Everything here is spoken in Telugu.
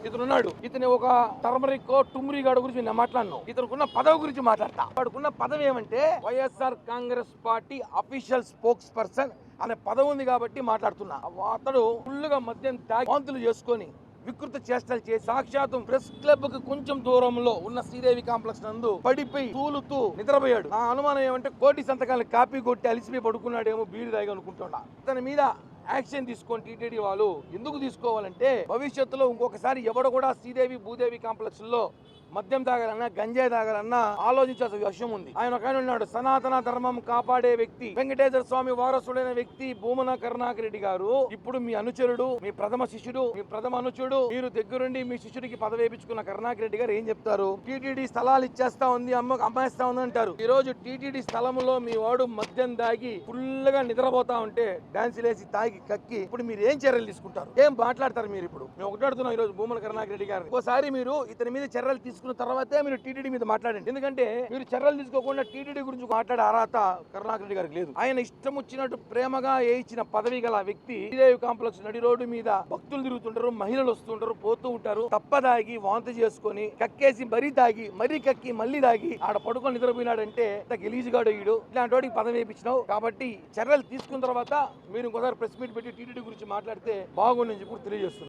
ఇతనున్నాడు, ఇతని ఒక టర్మరిక్ టుమ్రీ గాడి గురించి నేను మాట్లాడను. ఇతనుకున్న పదవి గురించి మాట్లాడతా. వాడుకున్న పదవి ఏమంటే YSR Congress party official spokes person అనే పదవి ఉంది కాబట్టి మాట్లాడుతున్నా. అతడు ఫుల్లుగా మద్యం తాగి వాంతులు చేసుకొని వికృత చేష్టలు చేసి సాక్షాత్తు ప్రెస్ క్లబ్ కు కొంచెం దూరంలో ఉన్న శ్రీదేవి కాంప్లెక్స్ నందు పడిపోయి తూలుతూ నిద్రపోయాడు. నా అనుమానం ఏమంటే కోటి సంతకాలను కాపీ కొట్టి అలిసిపోయి పడుకున్నాడేమో, బీడి దాగి అనుకుంటున్నా. ఇతని మీద యాక్షన్ తీసుకొని టీటీడీ వాళ్ళు ఎందుకు తీసుకోవాలంటే భవిష్యత్తులో ఇంకొకసారి ఎవడు కూడా శ్రీదేవి భూదేవి కాంప్లెక్స్ లో మద్యం తాగాలన్నా గంజాయి తాగాలన్నా ఆలోచించాల్సిన విషయం ఉంది. ఆయన ఒక ఆయన ఉన్నాడు, సనాతన ధర్మం కాపాడే వ్యక్తి, వెంకటేశ్వర స్వామి వారసుడైన వ్యక్తి భూమన కరుణాకర్ రెడ్డి గారు. ఇప్పుడు మీ అనుచరుడు, మీ ప్రథమ శిష్యుడు, మీ ప్రథమ అనుచరుడు, మీరు దగ్గరుండి మీ శిష్యుడికి పదవి వేయించుకున్న కరుణాకర్ రెడ్డి గారు ఏం చెప్తారు? టీటీడీ స్థలాలు ఇచ్చేస్తా ఉంది, అమ్మాయిస్తా ఉంది అంటారు. ఈ రోజు టీటీడీ స్థలంలో మీ వాడు మద్యం తాగి ఫుల్ గా నిద్రపోతా ఉంటే డాన్స్ లేసి తాగి కక్కి ఇప్పుడు మీరు ఏం చర్యలు తీసుకుంటారు? ఏం మాట్లాడతారు మీరు? ఇప్పుడు మేము ఒకటాడుతున్నాం ఈ రోజు భూమన కరుణాకర్ రెడ్డి గారు. ఒకసారి మీరు ఇతని మీద చర్యలు తీసుకున్న తర్వాతే మీరు టీటీడీ మీద మాట్లాడండి. ఎందుకంటే మీరు చర్యలు తీసుకోకుండా టీటీడీ గురించి మాట్లాడే అర్హత కరుణాకర్ రెడ్డి గారికి లేదు. ఆయన ఇష్టం వచ్చినట్టు ప్రేమగా ఇచ్చిన పదవి గల వ్యక్తి శ్రీదేవి కాంప్లెక్స్ నడి రోడ్డు మీద భక్తులు తిరుగుతుంటారు, మహిళలు వస్తుంటారు, పోతూ ఉంటారు, తప్పదాగి వాంతి చేసుకొని కక్కేసి మరీ తాగి మరీ కక్కి మళ్ళీ తాగి ఆడ పడుకొని నిద్రపోయినాడంటే గెలీజుగాడు ఈడు. ఇలాంటి వాడికి పదవి వేయించినావు కాబట్టి చర్యలు తీసుకున్న తర్వాత మీరు ఇంకోసారి ప్రెస్ మీట్ పెట్టి టీటీడీ గురించి మాట్లాడితే బాగుందని చెప్పి తెలియజేస్తున్నారు.